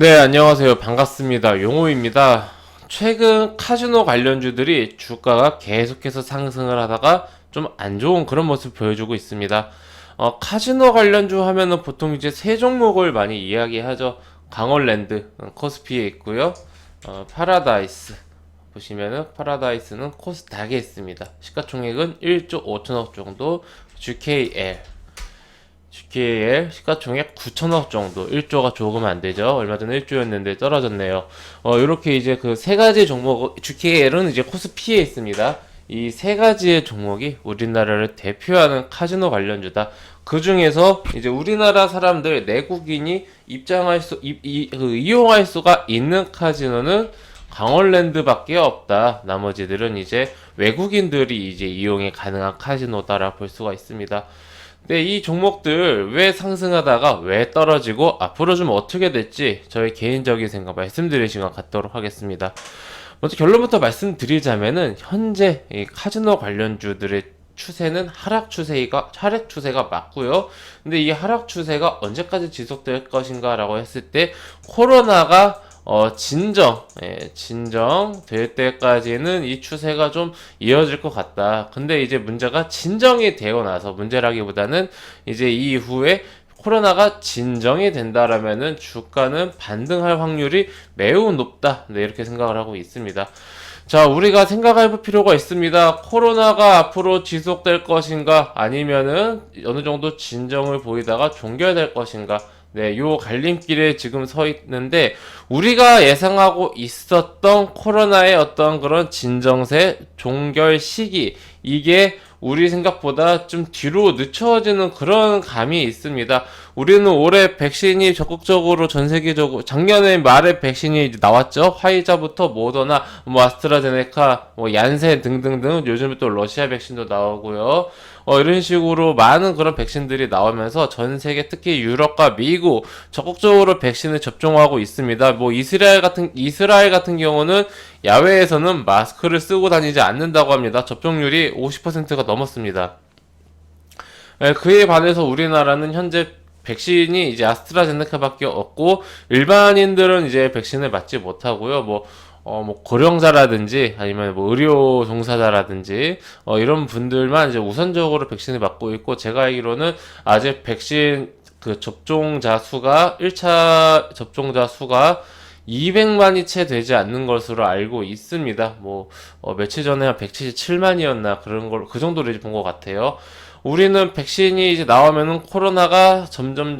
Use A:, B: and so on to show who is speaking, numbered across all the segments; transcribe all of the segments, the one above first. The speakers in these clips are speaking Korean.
A: 네, 안녕하세요. 반갑습니다. 용호입니다. 최근 카지노 관련주들이 주가가 계속해서 상승을 하다가 좀 안 좋은 그런 모습 보여주고 있습니다. 카지노 관련주 하면은 보통 이제 세 종목을 많이 이야기하죠. 강원랜드, 코스피에 있고요. 파라다이스. 보시면은 파라다이스는 코스닥에 있습니다. 시가총액은 1조 5천억 정도, GKL 시가총액 9천억 정도, 1조가 조금 안 되죠. 얼마 전에 1조였는데 떨어졌네요. 이렇게 이제 그 세 가지 종목, GKL은 이제 코스피에 있습니다. 이 세 가지의 종목이 우리나라를 대표하는 카지노 관련주다. 그 중에서 이제 우리나라 사람들, 내국인이 이용할 수가 있는 카지노는 강원랜드밖에 없다. 나머지들은 이제 외국인들이 이제 이용이 가능한 카지노다라 볼 수가 있습니다. 네, 이 종목들 왜 상승하다가 왜 떨어지고 앞으로 좀 어떻게 될지 저의 개인적인 생각 말씀드릴 시간 갖도록 하겠습니다. 먼저 결론부터 말씀드리자면은 현재 이 카지노 관련주들의 추세는 하락 추세가 맞고요. 근데 이 하락 추세가 언제까지 지속될 것인가라고 했을 때 코로나가 진정될 때까지는 이 추세가 좀 이어질 것 같다. 근데 이제 문제가 진정이 되고 나서, 문제라기보다는 이제 이후에 코로나가 진정이 된다라면은 주가는 반등할 확률이 매우 높다. 네, 이렇게 생각을 하고 있습니다. 자, 우리가 생각해 볼 필요가 있습니다. 코로나가 앞으로 지속될 것인가, 아니면은 어느 정도 진정을 보이다가 종결될 것인가. 네, 요 갈림길에 지금 서 있는데, 우리가 예상하고 있었던 코로나의 어떤 그런 진정세, 종결 시기, 이게 우리 생각보다 좀 뒤로 늦춰지는 그런 감이 있습니다. 우리는 올해 백신이 적극적으로 전 세계적으로, 작년에 말에 백신이 나왔죠. 화이자부터 모더나, 아스트라제네카, 얀센 등등등, 요즘 또 러시아 백신도 나오고요. 이런 식으로 많은 그런 백신들이 나오면서 전 세계, 특히 유럽과 미국 적극적으로 백신을 접종하고 있습니다. 이스라엘 같은 경우는 야외에서는 마스크를 쓰고 다니지 않는다고 합니다. 접종률이 50%가 넘었습니다. 그에 반해서 우리나라는 현재 백신이 이제 아스트라제네카밖에 없고, 일반인들은 이제 백신을 맞지 못하고요. 고령자라든지 아니면 의료 종사자라든지 이런 분들만 이제 우선적으로 백신을 맞고 있고, 제가 알기로는 아직 백신 그 접종자 수가 1차 접종자 수가 200만이 채 되지 않는 것으로 알고 있습니다. 며칠 전에 한 177만이었나 그런 걸, 그 정도로 이제 본 것 같아요. 우리는 백신이 이제 나오면은 코로나가 점점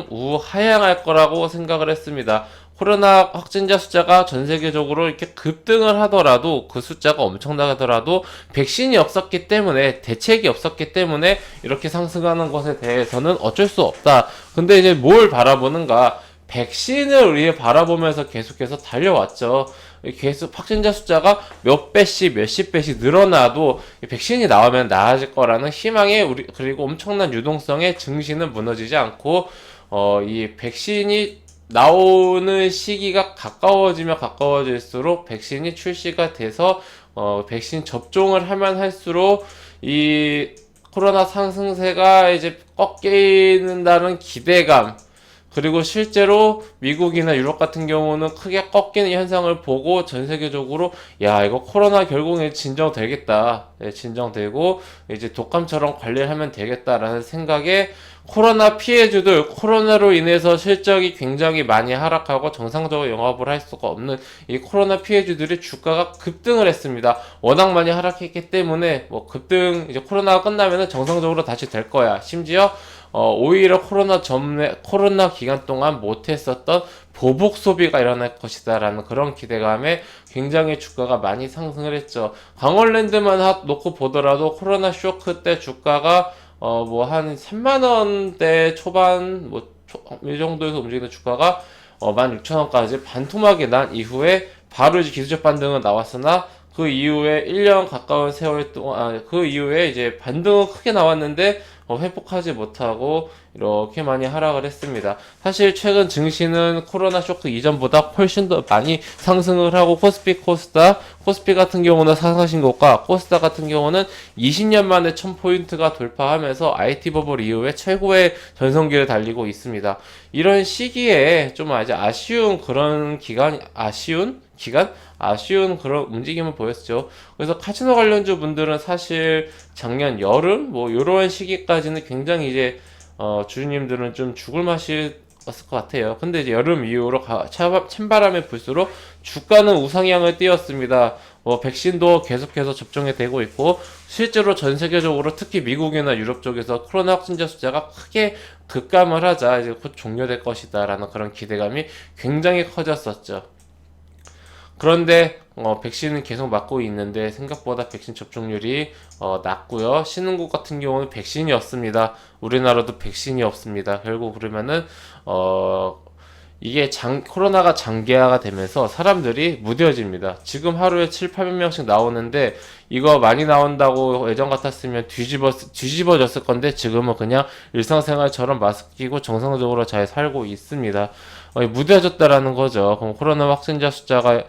A: 우하향할 거라고 생각을 했습니다. 코로나 확진자 숫자가 전 세계적으로 이렇게 급등을 하더라도, 그 숫자가 엄청나더라도 백신이 없었기 때문에, 대책이 없었기 때문에 이렇게 상승하는 것에 대해서는 어쩔 수 없다. 근데 이제 뭘 바라보는가? 백신을 우리 바라보면서 계속해서 달려왔죠. 계속 확진자 숫자가 몇십 배씩 늘어나도 백신이 나오면 나아질 거라는 희망에, 그리고 엄청난 유동성의 증시는 무너지지 않고, 이 백신이 나오는 시기가 가까워지면 가까워질수록 백신이 출시가 돼서 백신 접종을 하면 할수록 이 코로나 상승세가 이제 꺾이는다는 기대감, 그리고 실제로 미국이나 유럽 같은 경우는 크게 꺾이는 현상을 보고 전 세계적으로, 야, 이거 코로나 결국에 진정되겠다. 네, 진정되고 이제 독감처럼 관리를 하면 되겠다라는 생각에, 코로나 피해주들, 코로나로 인해서 실적이 굉장히 많이 하락하고 정상적으로 영업을 할 수가 없는 이 코로나 피해주들이 주가가 급등을 했습니다. 워낙 많이 하락했기 때문에 이제 코로나가 끝나면은 정상적으로 다시 될 거야. 심지어 오히려 코로나 기간 동안 못했었던 보복 소비가 일어날 것이다라는 그런 기대감에 굉장히 주가가 많이 상승을 했죠. 강원랜드만 놓고 보더라도 코로나 쇼크 때 주가가 한 3만원대 초반, 이 정도에서 움직이는 주가가 16,000원까지 반토막이 난 이후에 바로 이제 기술적 반등은 나왔으나, 그 이후에 1년 가까운 세월 동안, 그 이후에 이제 반등은 크게 나왔는데 회복하지 못하고 이렇게 많이 하락을 했습니다. 사실 최근 증시는 코로나 쇼크 이전보다 훨씬 더 많이 상승을 하고 코스피 같은 경우는 상승신고가, 코스닥 같은 경우는 20년 만에 1000포인트가 돌파하면서 IT 버블 이후에 최고의 전성기를 달리고 있습니다. 이런 시기에 좀 아주 아쉬운 그런 아쉬운 그런 움직임을 보였죠. 그래서 카지노 관련주 분들은 사실 작년 여름 뭐 이런 시기까지는 굉장히 이제 주주님들은 좀 죽을 맛이었을 것 같아요. 근데 이제 여름 이후로 찬바람이 불수록 주가는 우상향을 띄었습니다. 백신도 계속해서 접종이 되고 있고, 실제로 전 세계적으로 특히 미국이나 유럽 쪽에서 코로나 확진자 숫자가 크게 급감을 하자 이제 곧 종료될 것이다라는 그런 기대감이 굉장히 커졌었죠. 그런데 백신은 계속 맞고 있는데 생각보다 백신 접종률이 낮고요. 신흥국 같은 경우는 백신이 없습니다. 우리나라도 백신이 없습니다. 결국 그러면은 이게 코로나가 장기화가 되면서 사람들이 무뎌집니다. 지금 하루에 7, 800명씩 나오는데 이거 많이 나온다고 예전 같았으면 뒤집어졌을 건데 지금은 그냥 일상생활처럼 마스크 끼고 정상적으로 잘 살고 있습니다. 무뎌졌다라는 거죠. 그럼 코로나 확진자 숫자가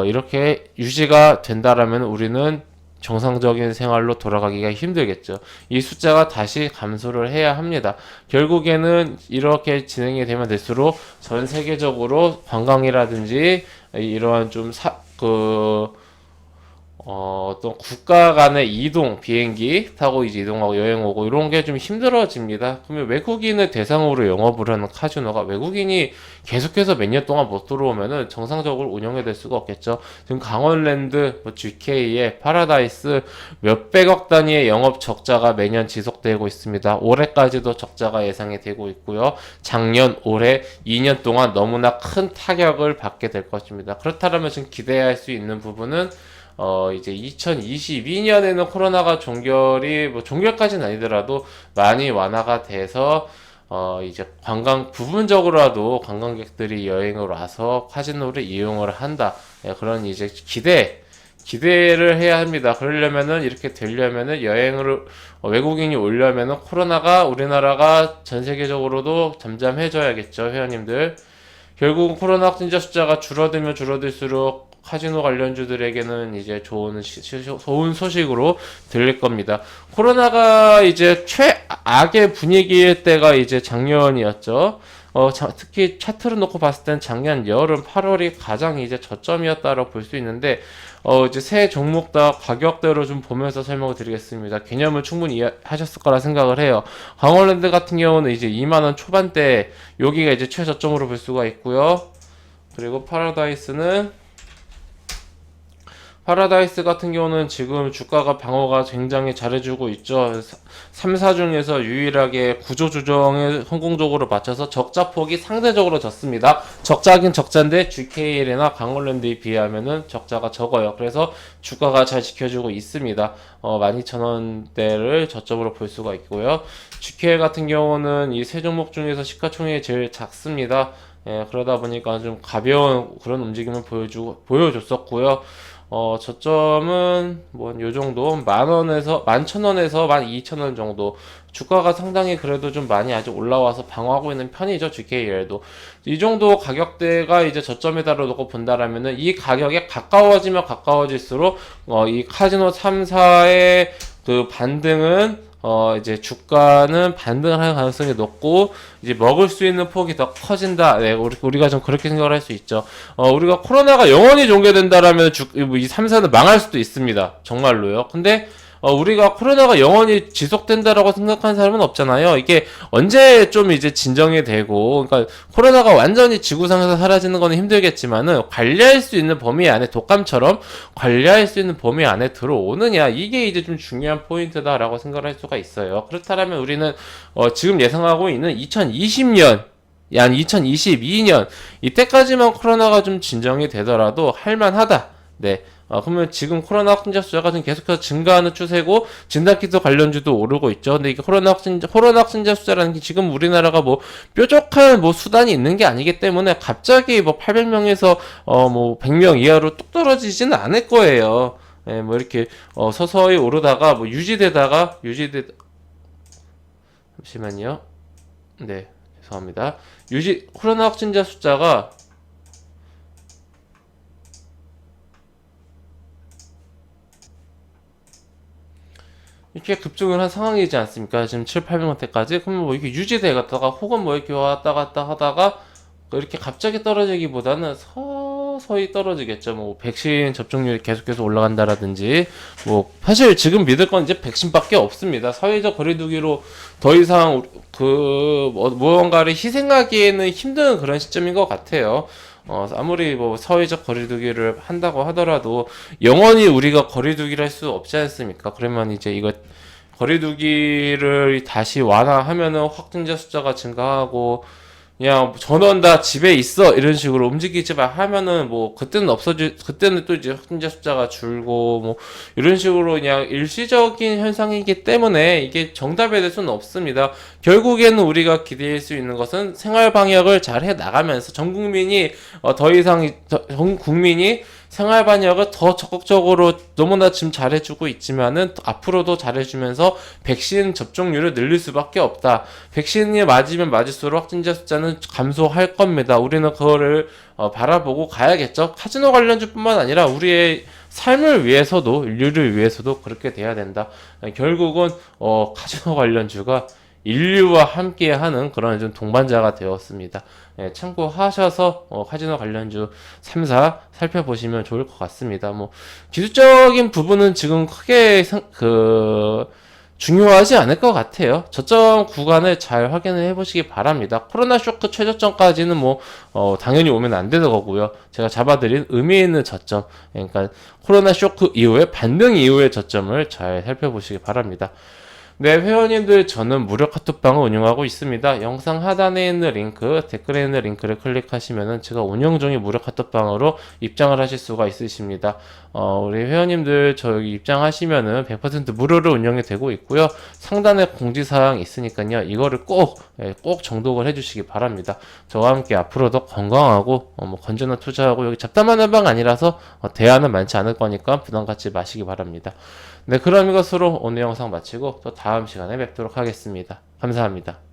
A: 이렇게 유지가 된다라면 우리는 정상적인 생활로 돌아가기가 힘들겠죠. 이 숫자가 다시 감소를 해야 합니다. 결국에는 이렇게 진행이 되면 될수록 전 세계적으로 관광이라든지 이러한 어떤 국가 간의 이동, 비행기 타고 이제 이동하고 여행 오고 이런 게 좀 힘들어집니다. 그러면 외국인을 대상으로 영업을 하는 카지노가 외국인이 계속해서 몇 년 동안 못 들어오면은 정상적으로 운영이 될 수가 없겠죠. 지금 강원랜드, GK의 파라다이스 몇백억 단위의 영업 적자가 매년 지속되고 있습니다. 올해까지도 적자가 예상이 되고 있고요. 작년, 올해 2년 동안 너무나 큰 타격을 받게 될 것입니다. 그렇다면 지금 기대할 수 있는 부분은 이제 2022년에는 코로나가 종결까지는 아니더라도 많이 완화가 돼서, 이제 부분적으로라도 관광객들이 여행을 와서 카지노를 이용을 한다. 예, 그런 이제 기대를 해야 합니다. 그러려면은, 이렇게 되려면은 외국인이 오려면은 우리나라가 전 세계적으로도 잠잠해져야겠죠, 회원님들. 결국 코로나 확진자 숫자가 줄어들면 줄어들수록 카지노 관련주들에게는 이제 좋은 소식으로 들릴 겁니다. 코로나가 이제 최악의 분위기일 때가 이제 작년이었죠. 특히 차트를 놓고 봤을 땐 작년 여름 8월이 가장 이제 저점이었다고 볼 수 있는데, 이제 새 종목 다 가격대로 좀 보면서 설명을 드리겠습니다. 개념을 충분히 이해하셨을 거라 생각을 해요. 강원랜드 같은 경우는 이제 2만원 초반대, 여기가 이제 최저점으로 볼 수가 있고요. 그리고 파라다이스 같은 경우는 지금 주가가 방어가 굉장히 잘해주고 있죠. 3사 중에서 유일하게 구조조정에 성공적으로 맞춰서 적자폭이 상대적으로 적습니다. 적자긴 적자인데 GKL이나 강원랜드에 비하면은 적자가 적어요. 그래서 주가가 잘 지켜주고 있습니다. 12,000원대를 저점으로 볼 수가 있고요. GKL 같은 경우는 이 세 종목 중에서 시가총액이 제일 작습니다. 예, 그러다 보니까 좀 가벼운 그런 움직임을 보여줬었고요. 저점은 요 정도 10,000원에서 12,000원 정도, 주가가 상당히 그래도 좀 많이 아직 올라와서 방어하고 있는 편이죠. GKL도 이 정도 가격대가 이제 저점에 달아놓고 본다라면은 이 가격에 가까워지면 가까워질수록 이 카지노 3사의 그 반등은 이제 주가는 반등을 할 가능성이 높고 이제 먹을 수 있는 폭이 더 커진다. 네, 우리가 좀 그렇게 생각을 할 수 있죠. 우리가 코로나가 영원히 종결된다라면 이 3사는 망할 수도 있습니다. 정말로요. 근데 우리가 코로나가 영원히 지속된다라고 생각하는 사람은 없잖아요. 이게 언제 좀 이제 진정이 되고, 그러니까 코로나가 완전히 지구상에서 사라지는 건 힘들겠지만은 관리할 수 있는 범위 안에, 독감처럼 관리할 수 있는 범위 안에 들어오느냐, 이게 이제 좀 중요한 포인트다라고 생각할 수가 있어요. 그렇다면 우리는 지금 예상하고 있는 2020년, 2022년 이때까지만 코로나가 좀 진정이 되더라도 할만하다. 네. 그러면 지금 코로나 확진자 숫자가 좀 계속해서 증가하는 추세고, 진단키트 관련주도 오르고 있죠. 근데 이게 코로나 확진자 숫자라는 게 지금 우리나라가 뾰족한 수단이 있는 게 아니기 때문에 갑자기 800명에서 100명 이하로 뚝 떨어지지는 않을 거예요. 예, 이렇게 서서히 오르다가 잠시만요. 네, 죄송합니다. 코로나 확진자 숫자가 이렇게 급증을 한 상황이지 않습니까? 지금 7, 800원대까지. 그러면 뭐 이렇게 유지돼 갔다가 혹은 뭐 이렇게 왔다 갔다 하다가 이렇게 갑자기 떨어지기보다는 서서히 떨어지겠죠. 뭐 백신 접종률이 계속해서 올라간다라든지 뭐 사실 지금 믿을 건 이제 백신밖에 없습니다. 사회적 거리두기로 더 이상 무언가를 희생하기에는 힘든 그런 시점인 것 같아요. 아무리 뭐 사회적 거리두기를 한다고 하더라도 영원히 우리가 거리두기를 할 수 없지 않습니까? 그러면 이제 이거 거리두기를 다시 완화하면은 확진자 숫자가 증가하고 그냥 전원 다 집에 있어 이런 식으로 움직이지만 하면은 뭐 그때는 또 이제 확진자 숫자가 줄고 뭐 이런 식으로 그냥 일시적인 현상이기 때문에 이게 정답에 대해서는 없습니다. 결국에는 우리가 기대할 수 있는 것은 생활 방역을 잘 해 나가면서 전 국민이 전 국민이 생활 방역을 더 적극적으로 너무나 지금 잘해주고 있지만은 앞으로도 잘해주면서 백신 접종률을 늘릴 수밖에 없다. 백신이 맞으면 맞을수록 확진자 숫자는 감소할 겁니다. 우리는 그거를 바라보고 가야겠죠. 카지노 관련주뿐만 아니라 우리의 삶을 위해서도 인류를 위해서도 그렇게 돼야 된다. 결국은 카지노 관련주가 인류와 함께하는 그런 좀 동반자가 되었습니다. 예, 참고하셔서 카지노 관련주 3사 살펴보시면 좋을 것 같습니다. 뭐 기술적인 부분은 지금 크게 중요하지 않을 것 같아요. 저점 구간을 잘 확인을 해보시기 바랍니다. 코로나 쇼크 최저점까지는 뭐 당연히 오면 안 되는 거고요. 제가 잡아드린 의미 있는 저점, 그러니까 코로나 쇼크 이후에 반등 이후의 저점을 잘 살펴보시기 바랍니다. 네, 회원님들 저는 무료 카톡방을 운영하고 있습니다. 영상 하단에 있는 링크, 댓글에 있는 링크를 클릭하시면은 제가 운영 중인 무료 카톡방으로 입장을 하실 수가 있으십니다. 우리 회원님들 저기 입장하시면은 100% 무료로 운영이 되고 있고요. 상단에 공지사항 있으니까요. 이거를 꼭 정독을 해주시기 바랍니다. 저와 함께 앞으로도 건강하고 뭐 건전한 투자하고 여기 잡담하는 방 아니라서 대안은 많지 않을 거니까 부담 갖지 마시기 바랍니다. 네, 그럼 이것으로 오늘 영상 마치고 또 다음 시간에 뵙도록 하겠습니다. 감사합니다.